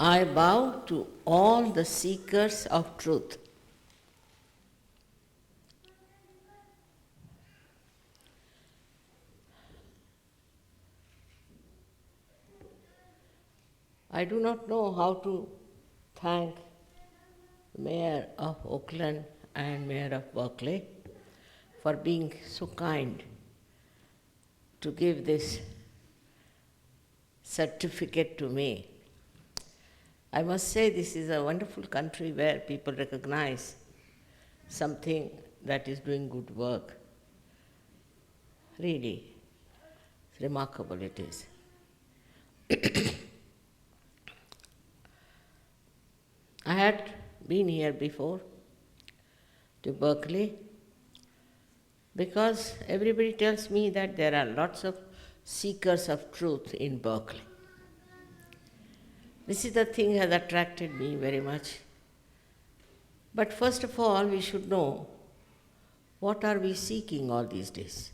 I bow to all the seekers of truth. I do not know how to thank the Mayor of Oakland and Mayor of Berkeley for being so kind to give this certificate to me. I must say this is a wonderful country where people recognize something that is doing good work. Really, remarkable it is. I had been here before to Berkeley because everybody tells me that there are lots of seekers of truth in Berkeley. This is the thing that has attracted me very much. But first of all, we should know what are we seeking all these days.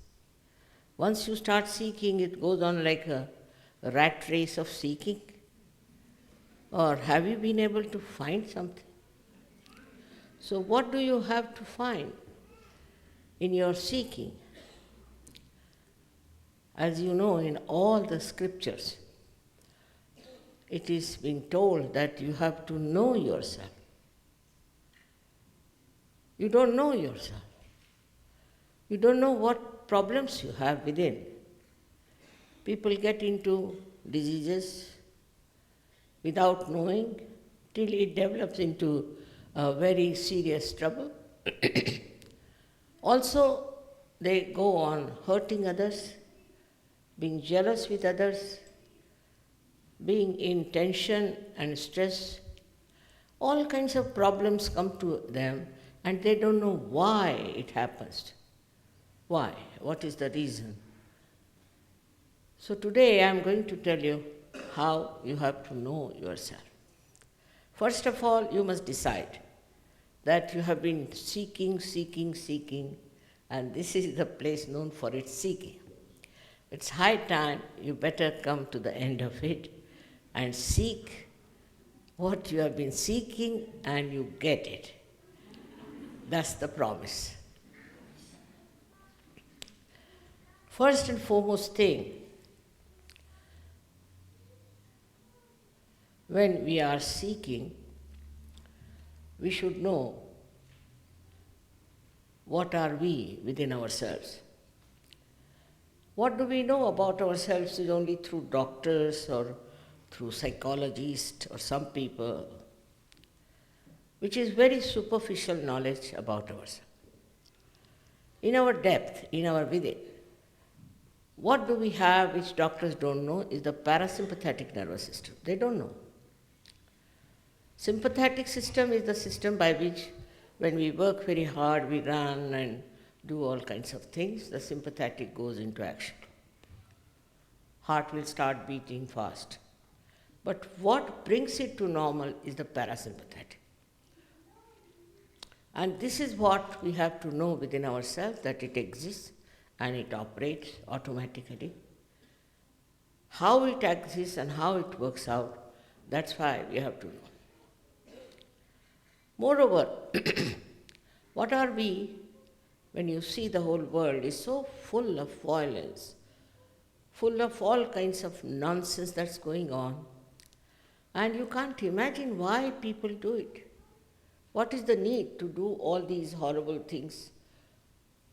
Once you start seeking, it goes on like a rat race of seeking. Or have you been able to find something? So what do you have to find in your seeking? As you know, in all the scriptures, it is being told that you have to know yourself. You don't know yourself. You don't know what problems you have within. People get into diseases without knowing till it develops into a very serious trouble. Also, they go on hurting others, being jealous with others, being in tension and stress. All kinds of problems come to them and they don't know why it happens. Why? What is the reason? So today I am going to tell you how you have to know yourself. First of all, you must decide that you have been seeking, and this is the place known for its seeking. It's high time you better come to the end of it and seek what you have been seeking and you get it. That's the promise. First and foremost thing, when we are seeking, we should know what are we within ourselves. What do we know about ourselves is only through doctors or through psychologists or some people, which is very superficial knowledge about ourselves. In our depth, in our within, what do we have which doctors don't know is the parasympathetic nervous system. They don't know. Sympathetic system is the system by which when we work very hard, we run and do all kinds of things, the sympathetic goes into action. Heart will start beating fast. But what brings it to normal is the parasympathetic. And this is what we have to know within ourselves, that it exists and it operates automatically. How it exists and how it works out, that's why we have to know. Moreover, what are we when you see the whole world is so full of violence, full of all kinds of nonsense that's going on, and you can't imagine why people do it. What is the need to do all these horrible things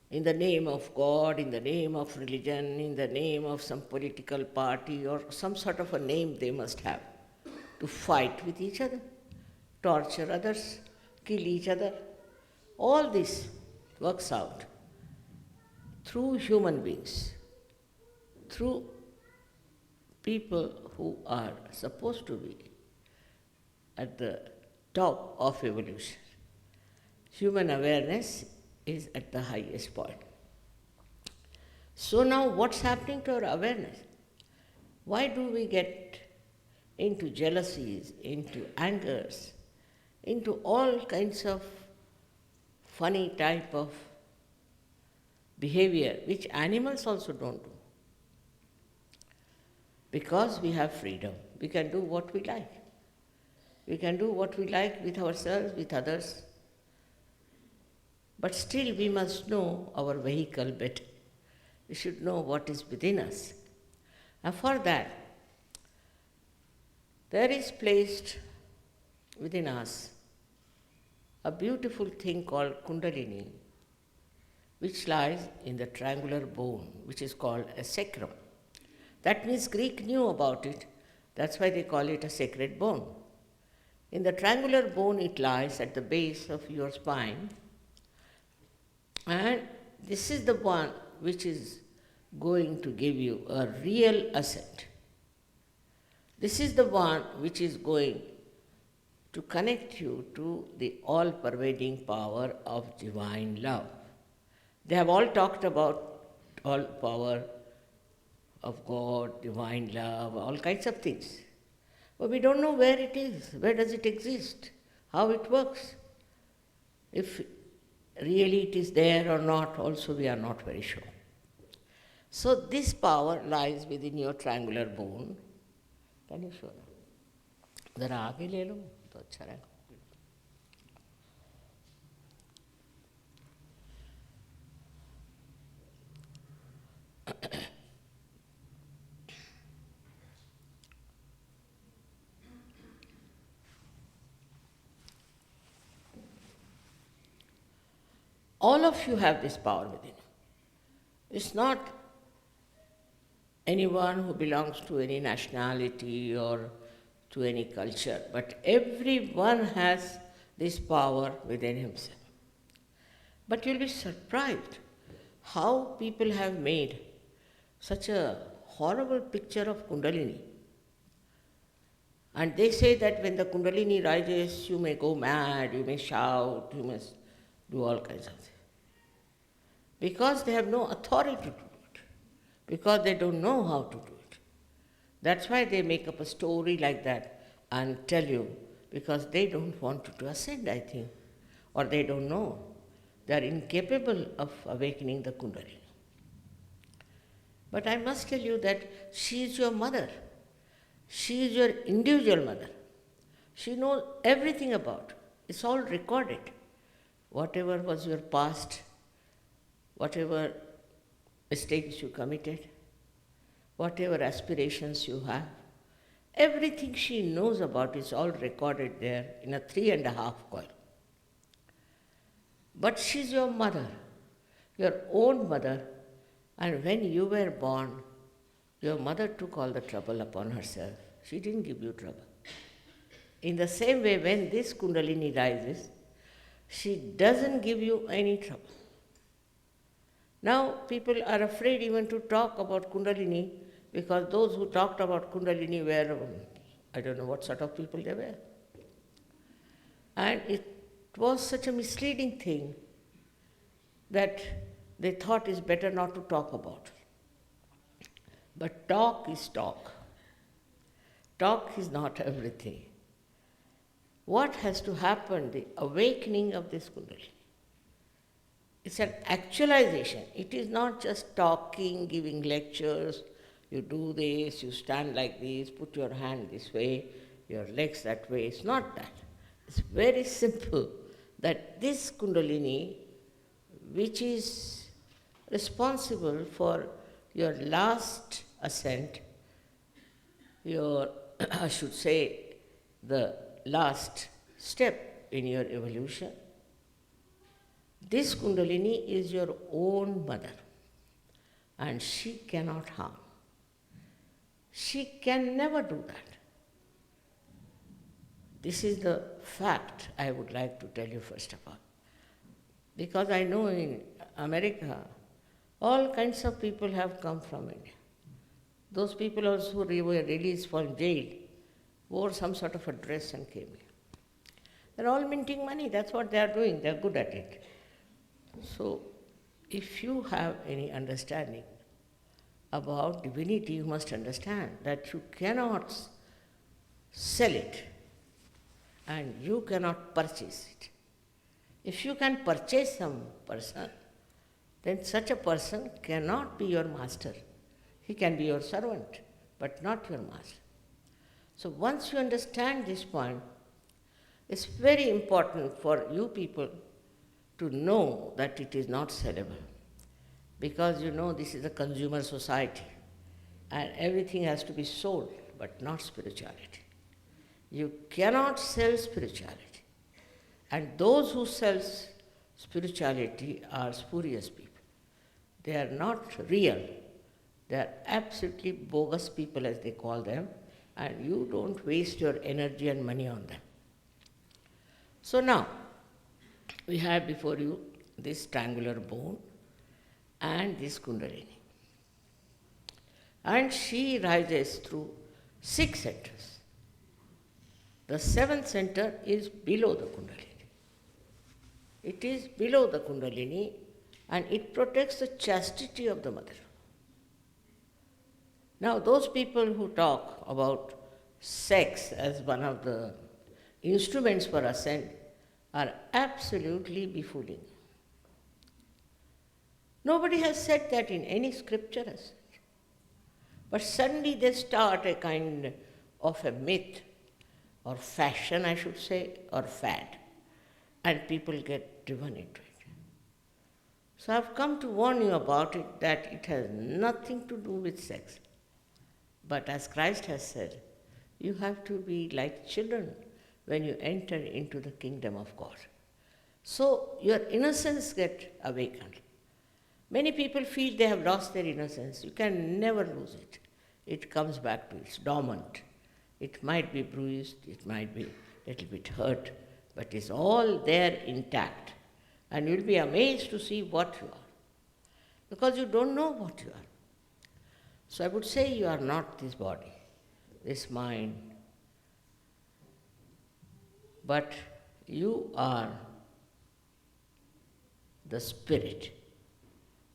in the name of God, in the name of religion, in the name of some political party or some sort of a name they must have, to fight with each other, torture others, kill each other? All this works out through human beings, through people who are supposed to be at the top of evolution. Human awareness is at the highest point. So now what's happening to our awareness? Why do we get into jealousies, into angers, into all kinds of funny type of behavior which animals also don't do? Because we have freedom, we can do what we like. We can do what we like with ourselves, with others, but still we must know our vehicle better. We should know what is within us. And for that, there is placed within us a beautiful thing called Kundalini, which lies in the triangular bone, which is called a sacrum. That means Greek knew about it, that's why they call it a sacred bone. In the triangular bone, it lies at the base of your spine, and this is the one which is going to give you a real ascent. This is the one which is going to connect you to the all-pervading power of divine love. They have all talked about all power of God, divine love, all kinds of things. But we don't know where it is, where does it exist, how it works. If really it is there or not, also we are not very sure. So this power lies within your triangular bone. Can you show that? ज़रा आगे ले लो तो अच्छा रहेगा. All of you have this power within you. It's not anyone who belongs to any nationality or to any culture, but everyone has this power within himself. But you'll be surprised how people have made such a horrible picture of Kundalini. And they say that when the Kundalini rises, you may go mad, you may shout, you must do all kinds of things. Because they have no authority to do it, because they don't know how to do it. That's why they make up a story like that and tell you, because they don't want to ascend, I think, or they don't know. They are incapable of awakening the Kundalini. But I must tell you that she is your mother. She is your individual mother. She knows everything about it. It's all recorded. Whatever was your past, whatever mistakes you committed, whatever aspirations you have, everything she knows about is all recorded there in a 3.5 coil. But she's your mother, your own mother, and when you were born, your mother took all the trouble upon herself. She didn't give you trouble. In the same way, when this Kundalini rises, she doesn't give you any trouble. Now, people are afraid even to talk about Kundalini because those who talked about Kundalini were, I don't know what sort of people they were. And it was such a misleading thing that they thought it's better not to talk about. But talk is talk. Talk is not everything. What has to happen, the awakening of this Kundalini? It's an actualization. It is not just talking, giving lectures. You do this, you stand like this, put your hand this way, your legs that way. It's not that. It's very simple that this Kundalini, which is responsible for your last ascent, your, I should say, the last step in your evolution, this Kundalini is your own mother, and she cannot harm. She can never do that. This is the fact I would like to tell you first of all. Because I know in America, all kinds of people have come from India. Those people also who were released from jail wore some sort of a dress and came here. They're all minting money, that's what they are doing, they're good at it. So, if you have any understanding about divinity, you must understand that you cannot sell it and you cannot purchase it. If you can purchase some person, then such a person cannot be your master. He can be your servant, but not your master. So once you understand this point, It's very important for you people to know that it is not sellable. Because this is a consumer society and everything has to be sold, but not spirituality. You cannot sell spirituality. And those who sell spirituality are spurious people. They are not real. They are absolutely bogus people, as they call them, and you don't waste your energy and money on them. So now, we have before you this triangular bone and this Kundalini. And she rises through 6 centers. The 7th center is below the Kundalini. It is below the Kundalini and it protects the chastity of the mother. Now, those people who talk about sex as one of the instruments for ascent are absolutely befooling. Nobody has said that in any scripture as such. But suddenly they start a kind of a myth, or fashion, I should say, or fad, and people get driven into it. So I've come to warn you about it, that it has nothing to do with sex. But as Christ has said, you have to be like children when you enter into the kingdom of God. So your innocence gets awakened. Many people feel they have lost their innocence. You can never lose it. It comes back to its dormant. It might be bruised, it might be a little bit hurt, but it's all there intact. And you'll be amazed to see what you are, because you don't know what you are. So I would say you are not this body, this mind, but you are the spirit.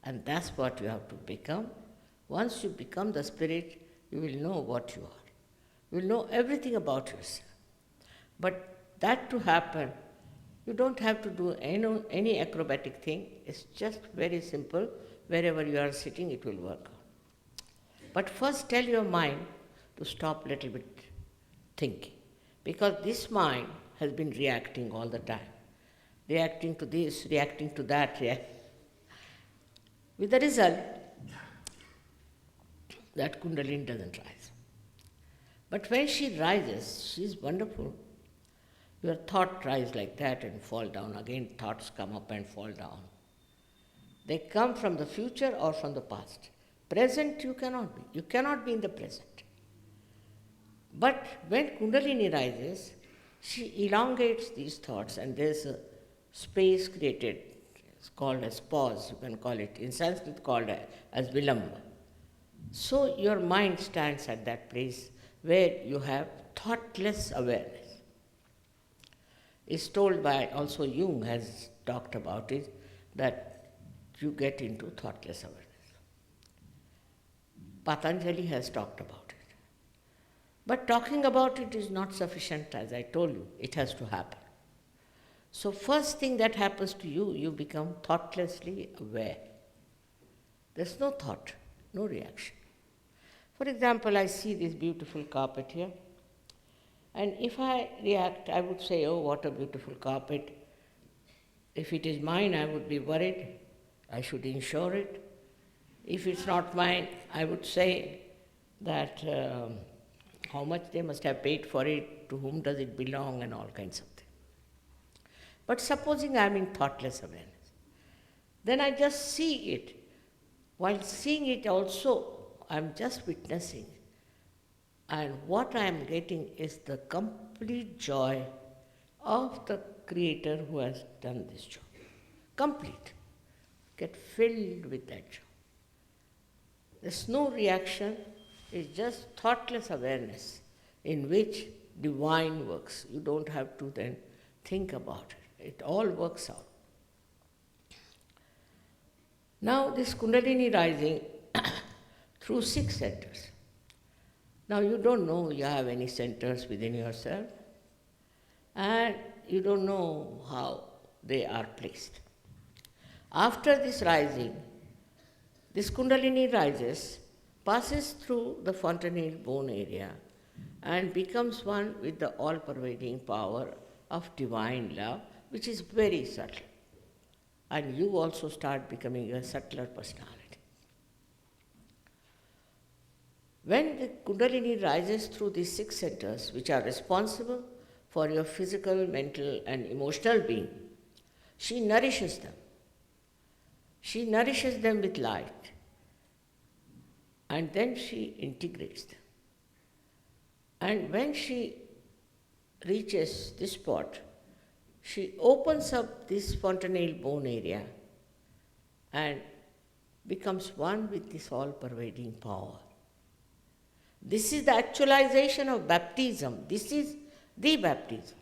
And that's what you have to become. Once you become the spirit, you will know what you are. You will know everything about yourself. But that to happen, you don't have to do any acrobatic thing. It's just very simple. Wherever you are sitting, it will work. But first tell your mind to stop a little bit thinking. Because this mind has been reacting all the time. Reacting to this, reacting to that. With the result that Kundalini doesn't rise. But when she rises, she is wonderful. Your thought rise like that and fall down. Again, thoughts come up and fall down. They come from the future or from the past. Present you cannot be. You cannot be in the present. But when Kundalini rises, she elongates these thoughts and there's a space created. It's called as pause, you can call it. In Sanskrit called as vilamba. So your mind stands at that place where you have thoughtless awareness. It's told by, also Jung has talked about it, that you get into thoughtless awareness. Patanjali has talked about it. But talking about it is not sufficient, as I told you, it has to happen. So first thing that happens to you, you become thoughtlessly aware. There's no thought, no reaction. For example, I see this beautiful carpet here, and if I react, I would say, oh, what a beautiful carpet. If it is mine, I would be worried. I should insure it. If it's not mine, I would say that how much they must have paid for it, to whom does it belong, and all kinds of things. But supposing I am in thoughtless awareness, then I just see it. While seeing it also, I am just witnessing. And what I am getting is the complete joy of the Creator who has done this job. Complete. Get filled with that joy. There's no reaction, it's just thoughtless awareness in which divine works. You don't have to then think about it. It all works out. Now this Kundalini rising through 6 centers. Now you don't know you have any centers within yourself, and you don't know how they are placed. After this rising, this Kundalini rises, passes through the fontanelle bone area and becomes one with the all-pervading power of divine love, which is very subtle. And you also start becoming a subtler personality. When the Kundalini rises through these 6 centers, which are responsible for your physical, mental, and emotional being, she nourishes them. She nourishes them with light, and then she integrates them. And when she reaches this spot, she opens up this fontanelle bone area and becomes one with this all-pervading power. This is the actualization of baptism. This is the baptism.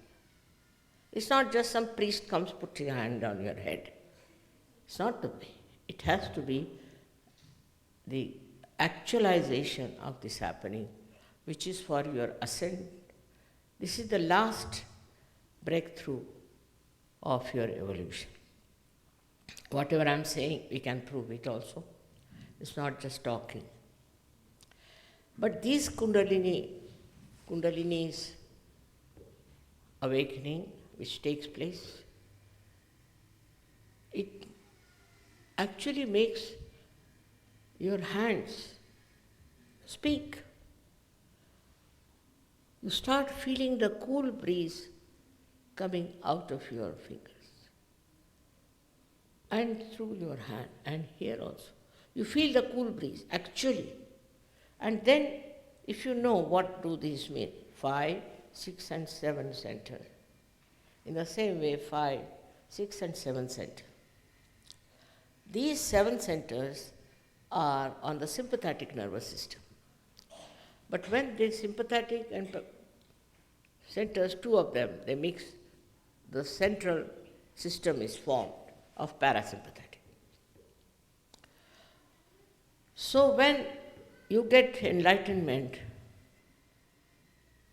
It's not just some priest comes, puts his hand on your head. It's not the way. It has to be the actualization of this happening, which is for your ascent. This is the last breakthrough of your evolution. Whatever I'm saying, we can prove it also. It's not just talking. But these Kundalini's awakening, which takes place, it actually makes your hands speak. You start feeling the cool breeze coming out of your fingers and through your hand, and here also. You feel the cool breeze, actually. And then, if you know what do these mean, 5, 6, and 7 center. In the same way, 5, 6, and 7 center. These 7 centers are on the sympathetic nervous system. But when the sympathetic and centers, 2 of them, they mix, the central system is formed of parasympathetic. So when you get enlightenment,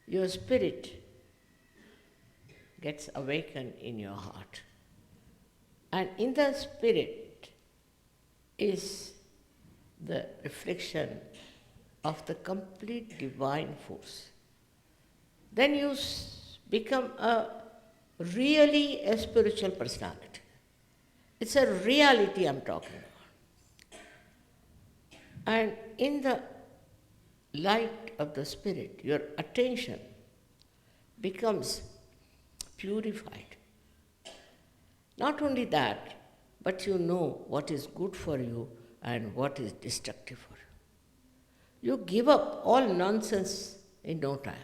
your spirit gets awakened in your heart. And in the spirit is the reflection of the complete divine force. Then you become really a spiritual personality. It's a reality I'm talking about. And in the light of the spirit, your attention becomes purified. Not only that, but you know what is good for you and what is destructive for you. You give up all nonsense in no time.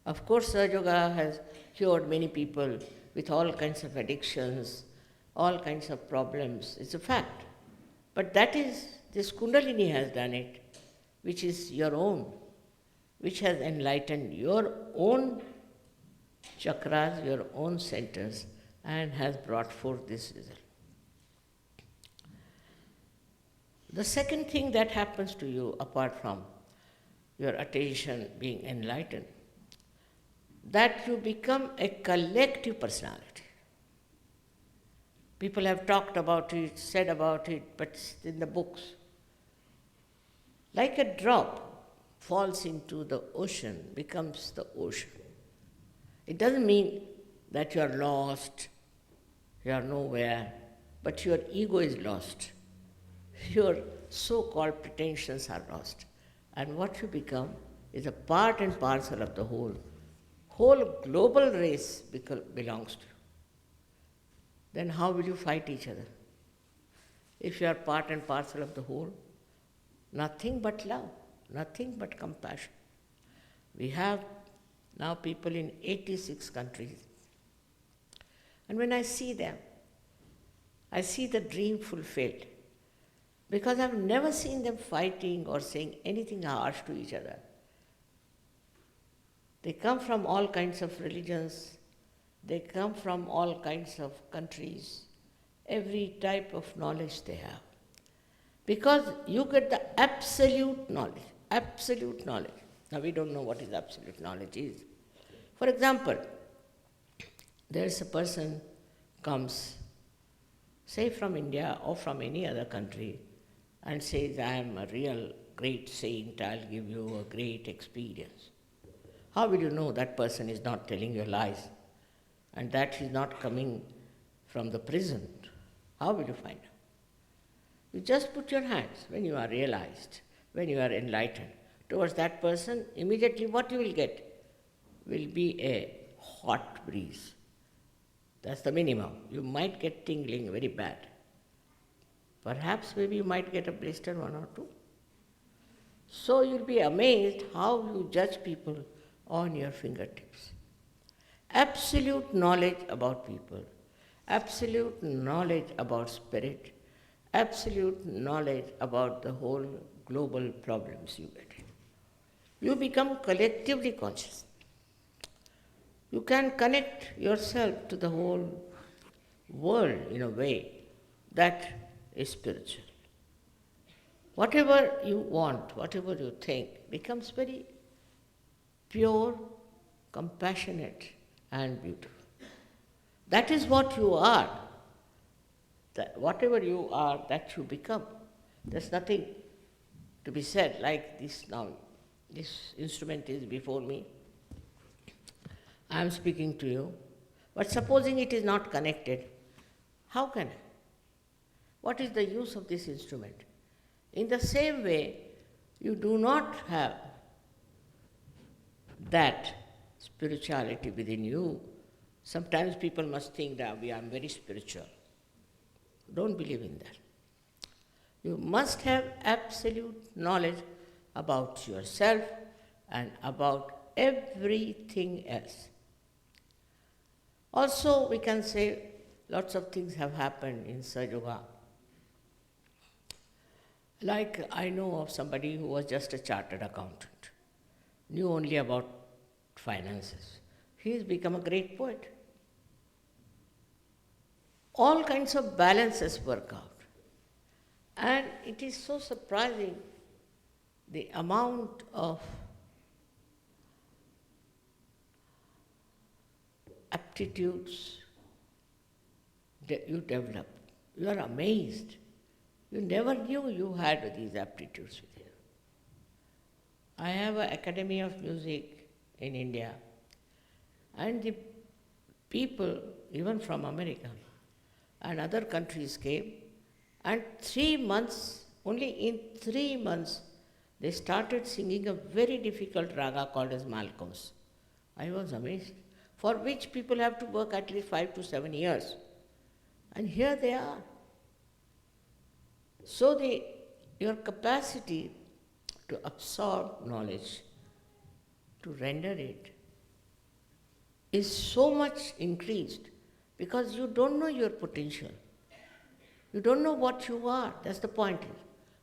Of course, Raja Yoga has cured many people with all kinds of addictions, all kinds of problems. It's a fact. But that is, this Kundalini has done it, which is your own, which has enlightened your own chakras, your own centers, and has brought forth this result. The second thing that happens to you, apart from your attention being enlightened, that you become a collective personality. People have talked about it, said about it, but it's in the books. Like a drop falls into the ocean, becomes the ocean. It doesn't mean that you are lost, you are nowhere, but your ego is lost. Your so-called pretensions are lost. And what you become is a part and parcel of the whole. Whole global race belongs to you. Then how will you fight each other? If you are part and parcel of the whole, nothing but love, nothing but compassion. We have now people in 86 countries. And when I see them, I see the dream fulfilled. Because I've never seen them fighting or saying anything harsh to each other. They come from all kinds of religions, they come from all kinds of countries, every type of knowledge they have. Because you get the absolute knowledge, absolute knowledge. Now we don't know what is absolute knowledge is. For example, there is a person comes, say from India or from any other country, and says, I am a real great saint, I'll give you a great experience. How will you know that person is not telling you lies? and that is not coming from the prison, how will you find out? You just put your hands when you are realized, when you are enlightened towards that person, immediately what you will get will be a hot breeze. That's the minimum. You might get tingling very bad. Perhaps maybe you might get a blister, one or two. So you'll be amazed how you judge people on your fingertips. Absolute knowledge about people, absolute knowledge about spirit, absolute knowledge about the whole global problems you get in. You become collectively conscious. You can connect yourself to the whole world in a way that is spiritual. Whatever you want, whatever you think, becomes very pure, compassionate, and beautiful. That is what you are. That whatever you are, that you become. There's nothing to be said like this now. This instrument is before me. I am speaking to you. But supposing it is not connected, how can I? What is the use of this instrument? In the same way, you do not have that spirituality within you. Sometimes people must think that I am very spiritual. Don't believe in that. You must have absolute knowledge about yourself and about everything else. Also, we can say lots of things have happened in Sahaja. Like I know of somebody who was just a chartered accountant, knew only about finances. He has become a great poet. All kinds of balances work out. And it is so surprising the amount of aptitudes that you develop. You are amazed. You never knew you had these aptitudes with you. I have an Academy of Music in India, and the people, even from America and other countries came, and 3 months, only in 3 months, they started singing a very difficult raga called as Malcolms. I was amazed, for which people have to work at least 5 to 7 years. And here they are. So your capacity to absorb knowledge, to render it, is so much increased because you don't know your potential. You don't know what you are. That's the point.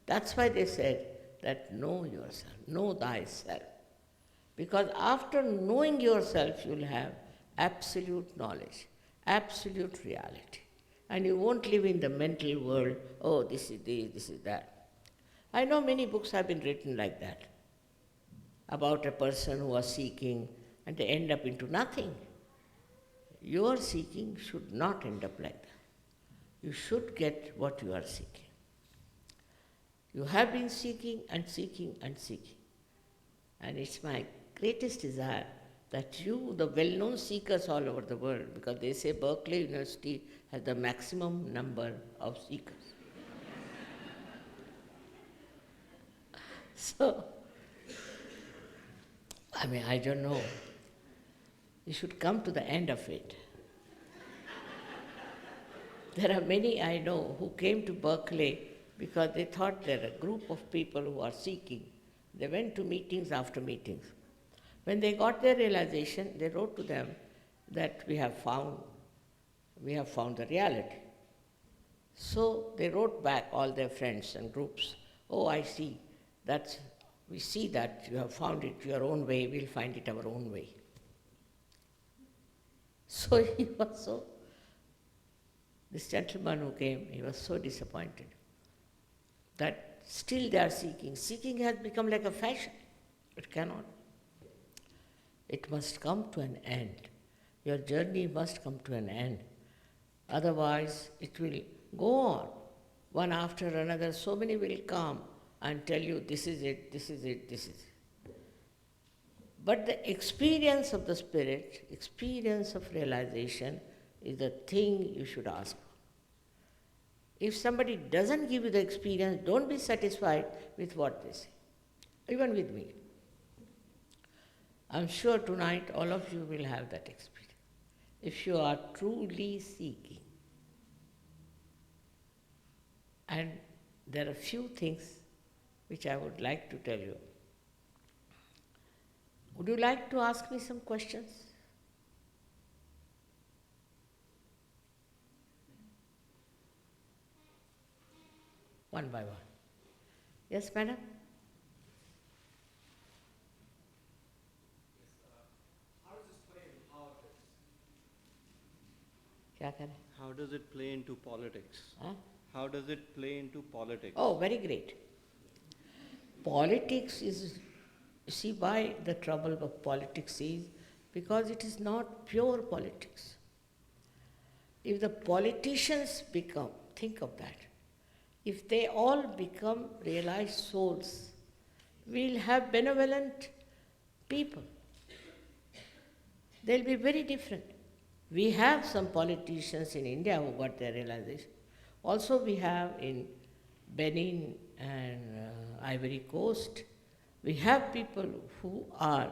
That's why they said that know yourself, know thyself. Because after knowing yourself, you'll have absolute knowledge, absolute reality. And you won't live in the mental world, oh, this is this, this is that. I know many books have been written like that, about a person who was seeking and they end up into nothing. Your seeking should not end up like that. You should get what you are seeking. You have been seeking and seeking and seeking. And it's my greatest desire that you, the well-known seekers all over the world, because they say Berkeley University has the maximum number of seekers. So, I don't know. You should come to the end of it. There are many I know who came to Berkeley because they thought they're a group of people who are seeking. They went to meetings after meetings. When they got their realization, they wrote to them that we have found the reality. So they wrote back, all their friends and groups, oh, I see, we see that you have found it your own way, we'll find it our own way. So this gentleman who came, he was so disappointed that still they are seeking. Seeking has become like a fashion. It cannot. It must come to an end. Your journey must come to an end. Otherwise, it will go on, one after another. So many will come and tell you, this is it, this is it, this is it. But the experience of the spirit, experience of realization, is the thing you should ask for. If somebody doesn't give you the experience, don't be satisfied with what they say. Even with me. I'm sure tonight all of you will have that experience. If you are truly seeking. And there are few things which I would like to tell you. Would you like to ask me some questions? One by one. Yes, madam? How does this play into politics? क्या करें? How does it play into politics? Huh? How does it play into politics? Oh, very great. Politics is, you see why the trouble of politics is, because it is not pure politics. If the politicians become, think of that, if they all become realized souls, we'll have benevolent people. They'll be very different. We have some politicians in India who got their realization. Also we have in Benin and Ivory Coast, we have people who are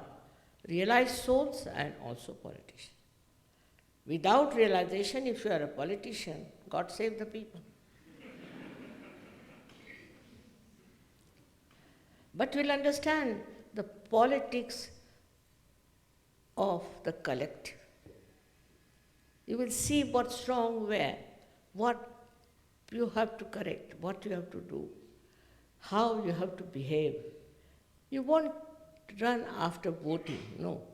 realized souls and also politicians. Without realization, if you are a politician, God save the people. But we'll understand the politics of the collective. You will see what's wrong where, what you have to correct, what you have to do, how you have to behave. You won't run after voting, no.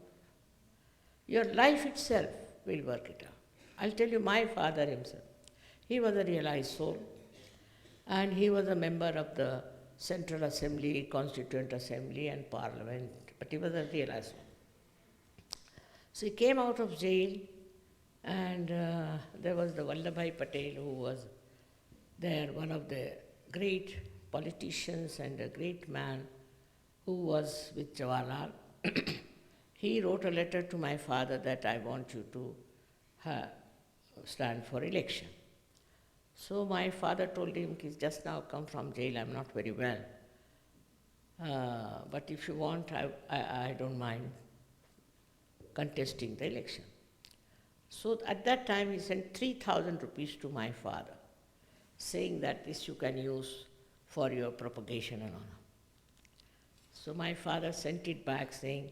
Your life itself will work it out. I'll tell you my father himself. He was a realized soul and he was a member of the Central Assembly, Constituent Assembly and Parliament, but he was a realized soul. So he came out of jail and there was the Vallabhbhai Patel who was there, one of the great politicians and a great man who was with Jawaharlal. He wrote a letter to my father that I want you to stand for election. So my father told him, he's just now come from jail, I'm not very well. But if you want, I don't mind contesting the election. So at that time he sent 3,000 rupees to my father, saying that this you can use for your propagation and honor. So my father sent it back saying,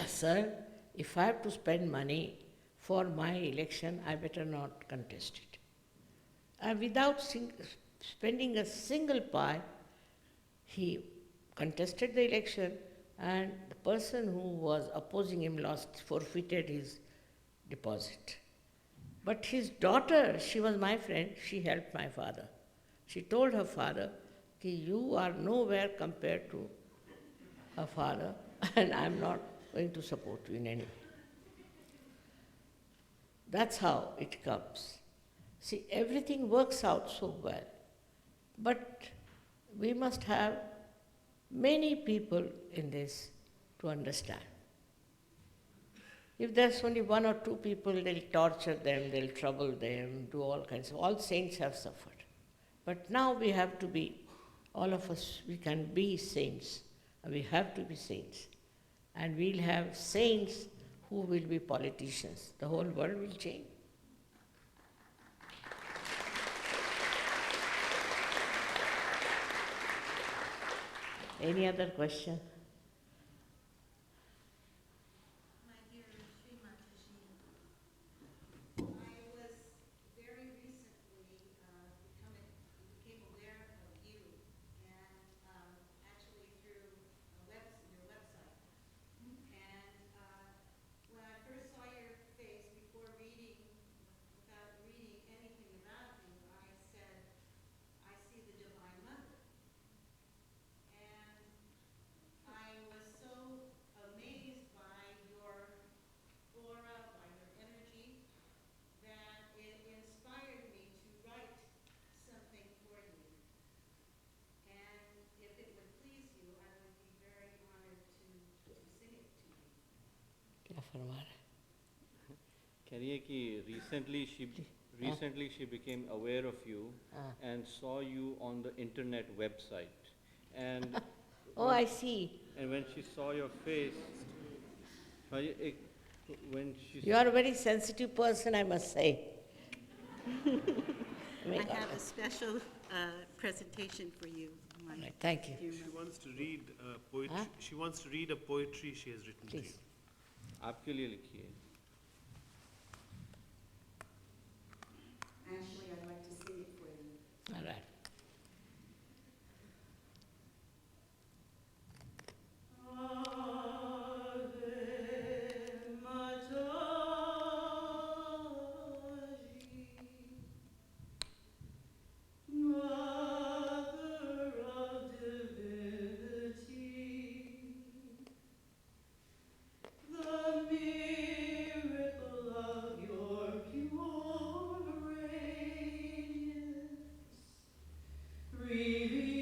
sir, if I have to spend money for my election, I better not contest it. And without spending a single pie, he contested the election and the person who was opposing him forfeited his deposit. But his daughter, she was my friend, she helped my father. She told her father, you are nowhere compared to her father and I'm not going to support you in any way. That's how it comes. See, everything works out so well. But we must have many people in this to understand. If there's only one or two people, they'll torture them, they'll trouble them, do all kinds of, all saints have suffered. But now we have to be, all of us, we can be saints. We have to be saints. And we'll have saints who will be politicians. The whole world will change. Any other question? My dear Sri Mataji, I was very recently became aware of you, and actually through your website. And when I first saw your face without reading anything about you, I said, I see the Divine Mother. And क्या फरमा रहे? कहिए कि recently she became aware of you Ah. and saw you on the internet website. And Oh, I see. and when she saw your face, when she You are a very sensitive person, I must say. May I God have a bless. special presentation for you. All right, thank you. If She you wants to read poetry. Huh? She wants to read a poetry she has written to you. Please. आपके लिए लिखी है. Actually, I'd like to sing it for you. All right.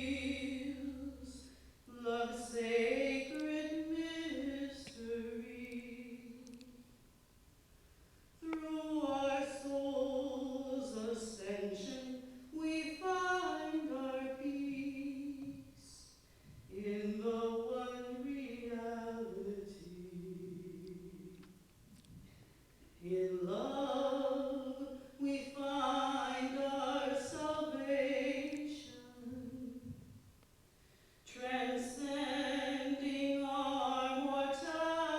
Reveals love's sacred mystery. Through our soul's ascension, we find our peace in the one reality. In love, we find our salvation, transcending our mortality.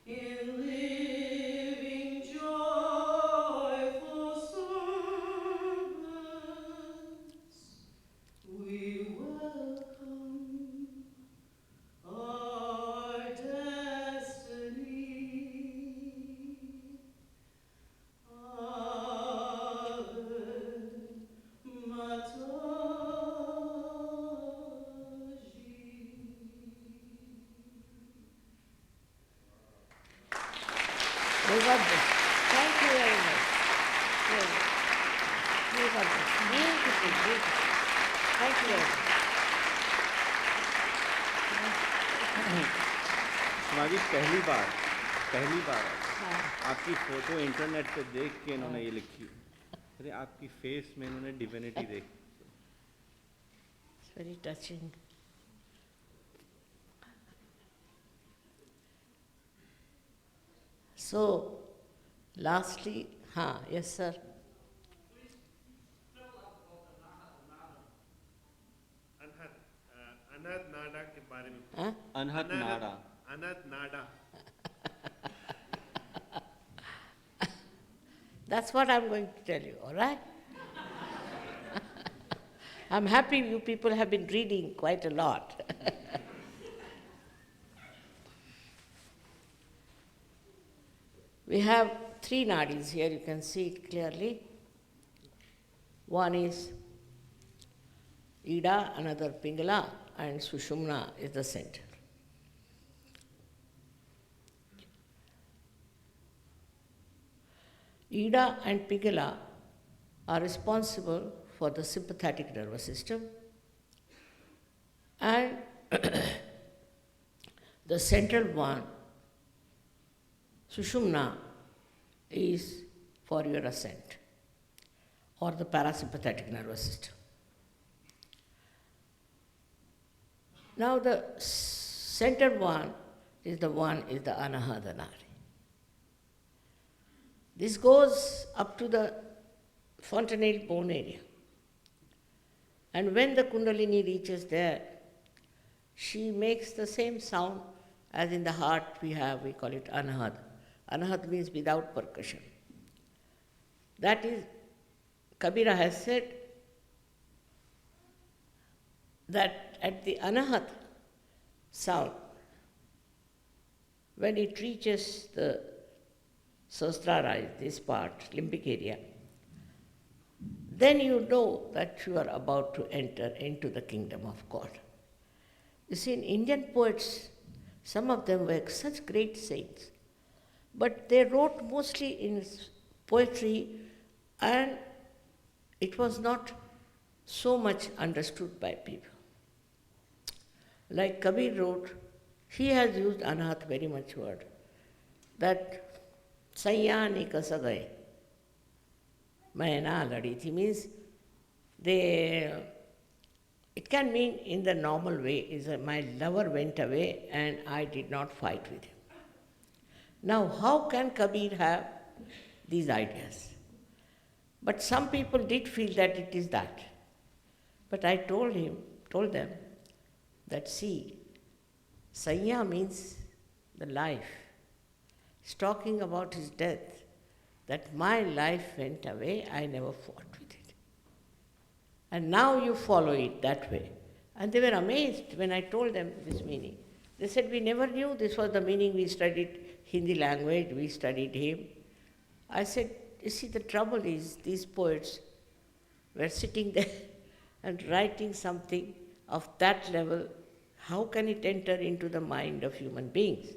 In living joyful service, we welcome our destiny. May God bless. Thank you very much. May God bless. Beautiful, beautiful. Thank you very much. हमारी पहली बार हाँ, आपकी photo internet पे देख के इन्होंने ये लिखी. अरे आपकी फेस में इन्होंने डिविनिटी देखी. it's very touching. So, lastly, yes, sir. अनाथ नाडा के बारे में. Huh? अनहद नाड़ा. अनाथ नाडा. That's what I'm going to tell you, all right? I'm happy you people have been reading quite a lot. We have 3 nadis here, you can see it clearly. One is Ida, another Pingala, and Sushumna is the center. Ida and Pingala are responsible for the sympathetic nervous system, and the central one, Sushumna, is for your ascent or the parasympathetic nervous system. Now the center one is the Anahata Nadi. This goes up to the fontanelle bone area. And when the Kundalini reaches there, she makes the same sound as in the heart we call it Anahad. Anahad means without percussion. That is, Kabira has said that at the Anahat sound, when it reaches the Sahasrara, this part, limbic area, then you know that you are about to enter into the kingdom of God. You see, in Indian poets, some of them were such great saints, but they wrote mostly in poetry, and it was not so much understood by people. Like Kabir wrote He has used anath very much word. That sayani kasagai. Mayana laditi means it can mean in the normal way is that my lover went away and I did not fight with him. Now how can Kabir have these ideas? But some people did feel that it is that. But I told them that see, Sanya means the life. He's talking about his death, that my life went away, I never fought with it. And now you follow it that way. And they were amazed when I told them this meaning. They said, we never knew this was the meaning. We studied Hindi language, we studied him. I said, you see, the trouble is these poets were sitting there and writing something of that level. How can it enter into the mind of human beings?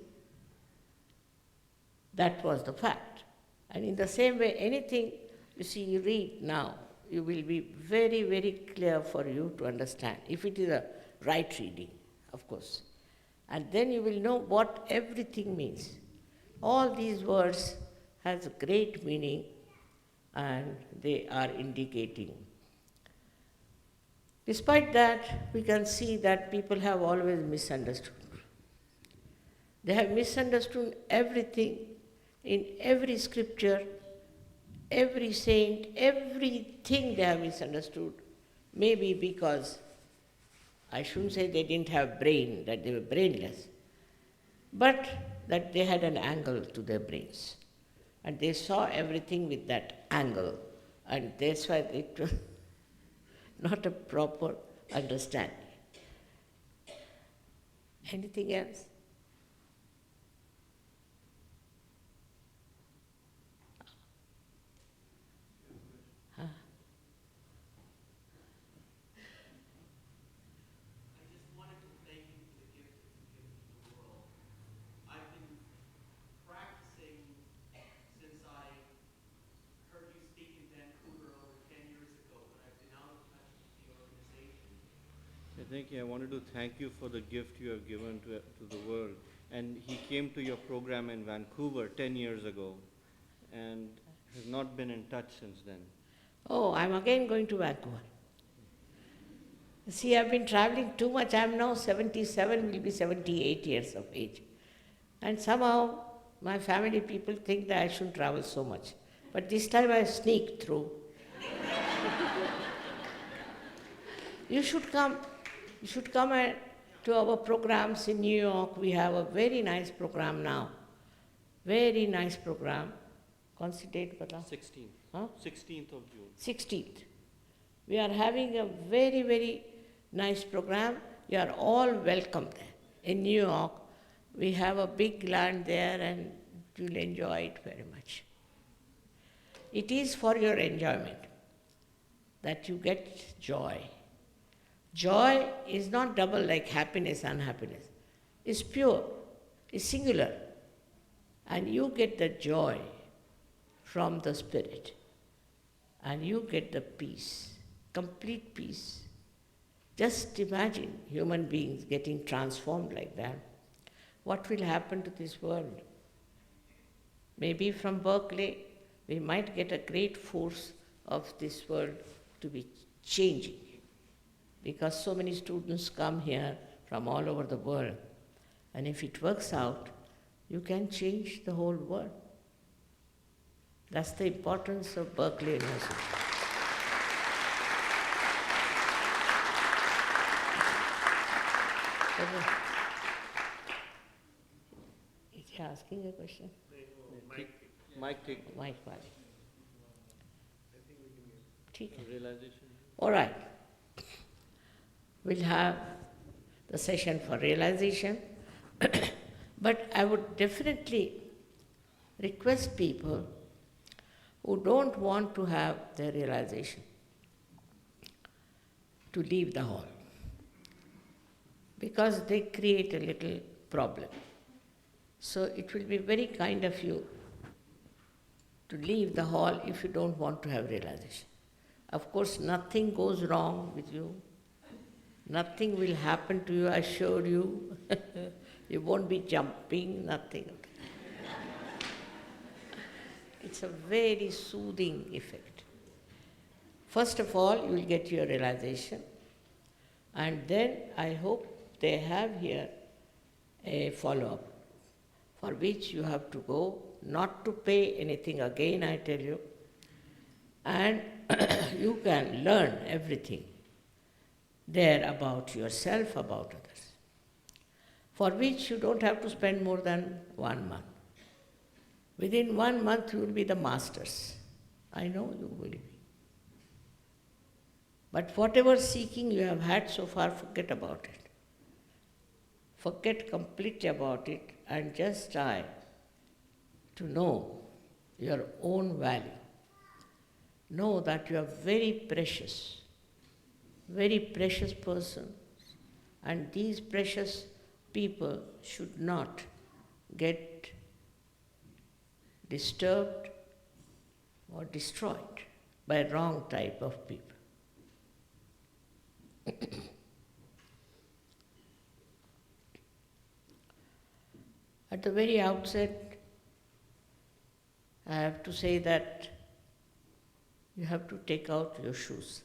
That was the fact. And in the same way, anything you see, you read now, you will be very, very clear for you to understand, if it is a right reading, of course. And then you will know what everything means. All these words has a great meaning and they are indicating. Despite that, we can see that people have always misunderstood. They have misunderstood everything in every scripture, every saint, everything they have misunderstood. Maybe because, I shouldn't say they didn't have brain, that they were brainless, but that they had an angle to their brains. And they saw everything with that angle. And that's why it was not a proper understanding. Anything else? Huh? I just wanted to thank you for the gift that you've given to the world. I've been practicing since I heard you speak in Vancouver over 10 years ago, but I've been out of touch with the organization. I wanted to thank you for the gift you have given to the world. And he came to your program in Vancouver 10 years ago and has not been in touch since then. Oh, I'm again going to Vancouver. See, I've been traveling too much. I'm now 77, will be 78 years of age. And somehow my family people think that I shouldn't travel so much. But this time I sneaked through. You should come. You should come to our programs in New York. We have a very nice program now. Very nice program. कौन सी date बता? 16th. Huh? 16th of June. 16th. We are having a very, very nice program. You are all welcome there. In New York, we have a big land there and you'll enjoy it very much. It is for your enjoyment that you get joy. Joy is not double like happiness, unhappiness. It's pure, it's singular. And you get the joy from the Spirit. And you get the peace, complete peace. Just imagine human beings getting transformed like that. What will happen to this world? Maybe from Berkeley, we might get a great force of this world to be changing. Because so many students come here from all over the world. And if it works out, you can change the whole world. That's the importance of Berkeley University. Is he asking a question? Mike, take Mike वाले. ठीक है. realization. All right. We'll have the session for realization. But I would definitely request people who don't want to have their realization to leave the hall, because they create a little problem. So it will be very kind of you to leave the hall if you don't want to have realization. Of course, nothing goes wrong with you. Nothing will happen to you, I assure you. You won't be jumping, nothing. It's a very soothing effect. First of all, you will get your realization, and then I hope they have here a follow-up for which you have to go, not to pay anything again, I tell you, and you can learn everything there about yourself, about others, for which you don't have to spend more than 1 month. Within 1 month, you will be the masters. I know you will be. But whatever seeking you have had so far, forget about it. Forget completely about it and just try to know your own value. Know that you are very precious person, and these precious people should not get disturbed or destroyed by wrong type of people. At the very outset, I have to say that you have to take out your shoes,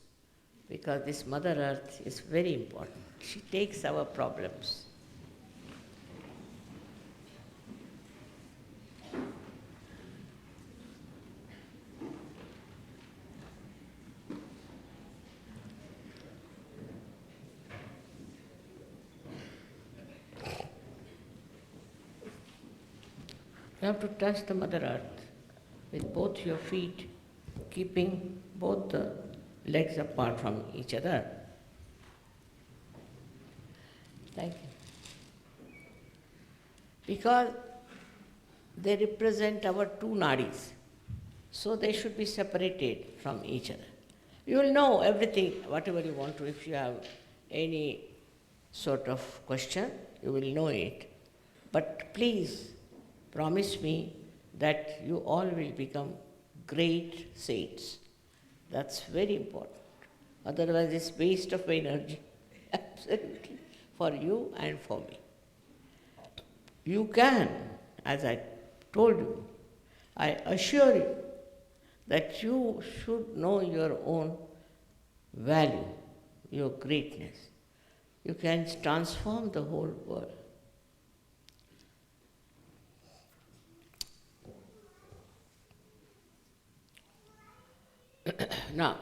because this Mother Earth is very important. She takes our problems. You have to touch the Mother Earth with both your feet, keeping both the legs apart from each other. Thank you. Because they represent our two nadis, so they should be separated from each other. You will know everything, whatever you want to. If you have any sort of question, you will know it. But please promise me that you all will become great saints. That's very important. Otherwise, it's waste of energy, absolutely, for you and for me. You can, as I told you, I assure you that you should know your own value, your greatness. You can transform the whole world. Now,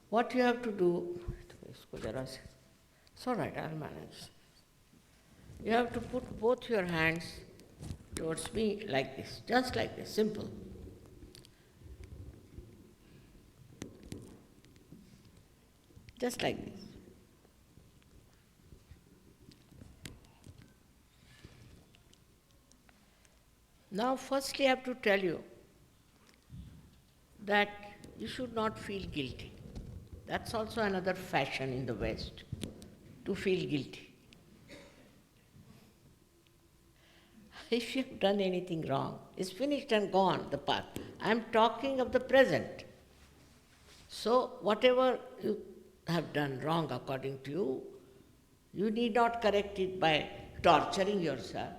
what you have to do, it's all right, I'll manage. You have to put both your hands towards me like this, just like this, simple. Just like this. Now, firstly, I have to tell you that you should not feel guilty. That's also another fashion in the West, to feel guilty. If you've done anything wrong, it's finished and gone, the past. I'm talking of the present. So, whatever you have done wrong according to you, you need not correct it by torturing yourself.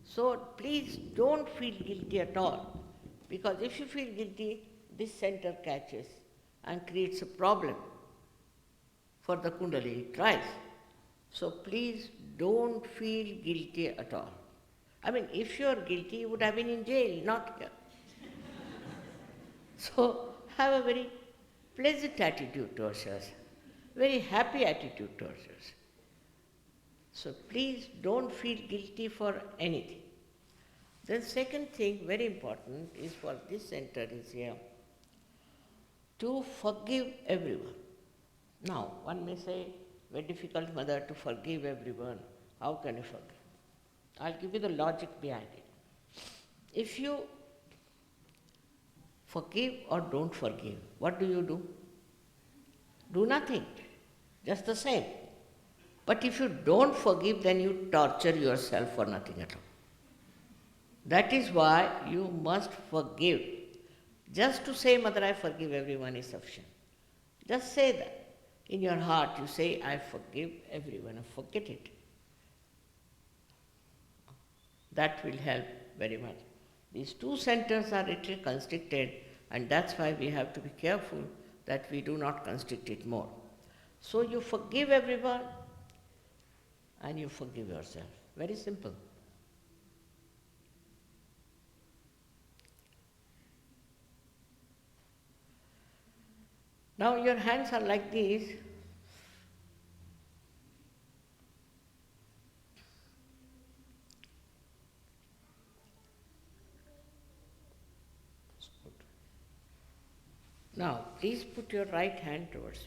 So, please don't feel guilty at all. Because if you feel guilty, this center catches and creates a problem for the Kundalini twice. So please don't feel guilty at all. I mean, if you are guilty, you would have been in jail, not here. So have a very pleasant attitude towards us, very happy attitude towards us. So please don't feel guilty for anything. The second thing, very important, is for this center is here, to forgive everyone. Now, one may say, very difficult, Mother, to forgive everyone. How can you forgive? I'll give you the logic behind it. If you forgive or don't forgive, what do? Do nothing, just the same. But if you don't forgive, then you torture yourself for nothing at all. That is why you must forgive. Just to say, Mother, I forgive everyone is sufficient. Just say that. In your heart, you say, I forgive everyone, forget it. That will help very much. These two centers are little constricted, and that's why we have to be careful that we do not constrict it more. So you forgive everyone and you forgive yourself. Very simple. Now your hands are like these. Now please put your right hand towards me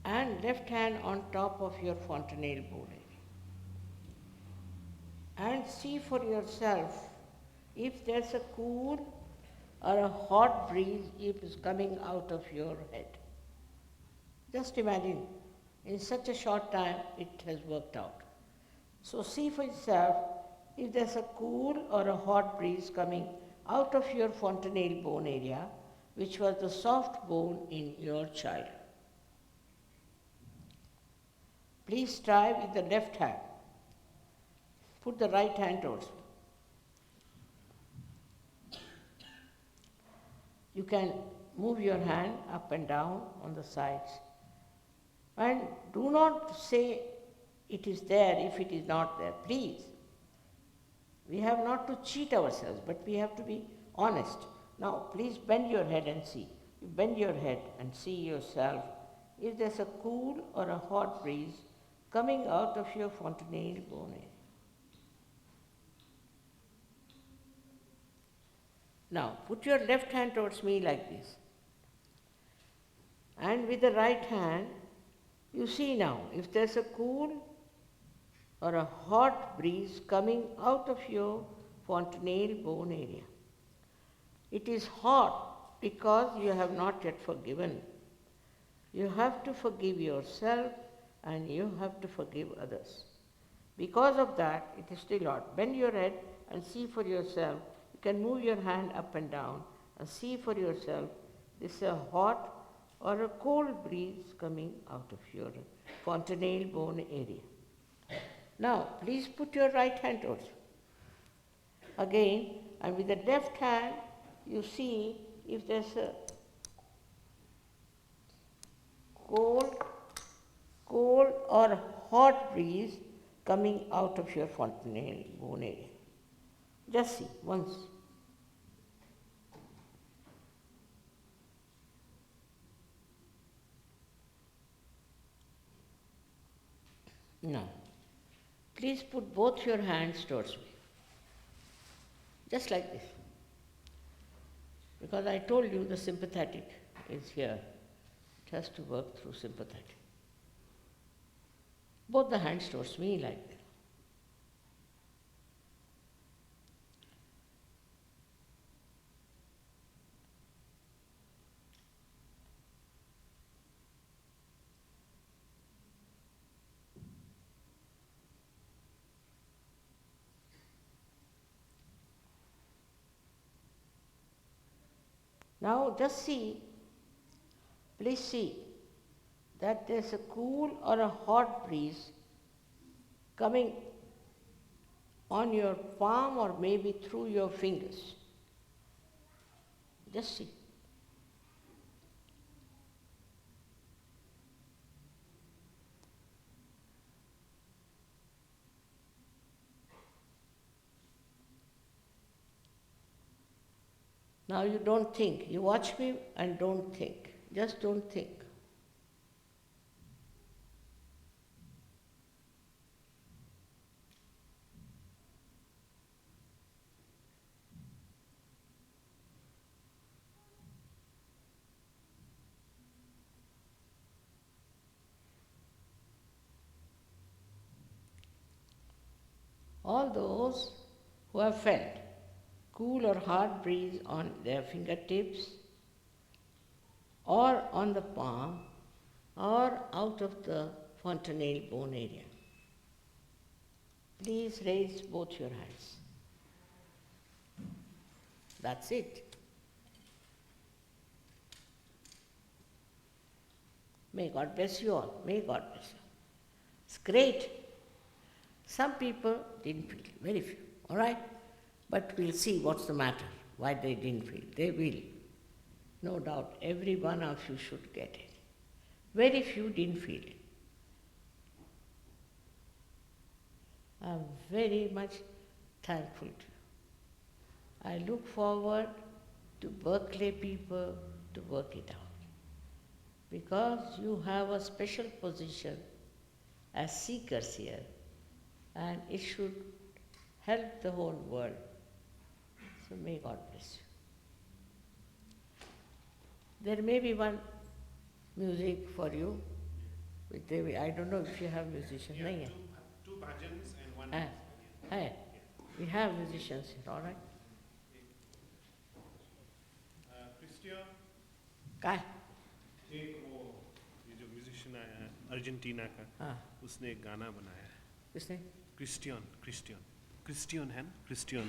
and left hand on top of your fontanelle bone area. And see for yourself if there's a cool or a hot breeze is coming out of your head. Just imagine, in such a short time it has worked out. So see for yourself if there's a cool or a hot breeze coming out of your fontanelle bone area, which was the soft bone in your child. Please try with the left hand. Put the right hand towards me. You can move your hand up and down on the sides. And do not say it is there if it is not there, please. We have not to cheat ourselves, but we have to be honest. Now, please bend your head and see. You bend your head and see yourself if there's a cool or a hot breeze coming out of your fontanelle bone area. Now, put your left hand towards me like this. And with the right hand, you see now, if there's a cool or a hot breeze coming out of your fontanelle bone area. It is hot because you have not yet forgiven. You have to forgive yourself and you have to forgive others. Because of that, it is still hot. Bend your head and see for yourself. You can move your hand up and down and see for yourself. This is a hot or a cold breeze coming out of your fontanelle bone area. Now, please put your right hand towards you. Again, and with the left hand, you see if there's a cold or hot breeze coming out of your fontanelle bone area. Just see once. Now, please put both your hands towards me. Just like this. Because I told you the sympathetic is here. It has to work through sympathetic. Both the hands towards me like that. Now just see, please see that there's a cool or a hot breeze coming on your palm or maybe through your fingers. Just see. Now you don't think. You watch me and don't think. Just don't think. All those who have felt cool or hot breeze on their fingertips or on the palm or out of the fontanelle bone area. Please raise both your hands. That's it. May God bless you all. May God bless you. It's great. Some people didn't feel, very few, all right? But we'll see what's the matter, why they didn't feel. They will. No doubt, every one of you should get it. Very few didn't feel it. I'm very much thankful to you. I look forward to Berkeley people to work it out. Because you have a special position as seekers here, and it should help the whole world. So may God bless you. There may be one music for you. I don't know if you have musicians. Yeah, Nahi hai? two bhajans and one. Ah, hai. We have musicians here, all right? Christian, Kai? एक वो ये जो musician आया है Argentina का, हाँ, उसने एक गाना बनाया है. किसने? क्रिस्टियन है ना, क्रिस्टियन.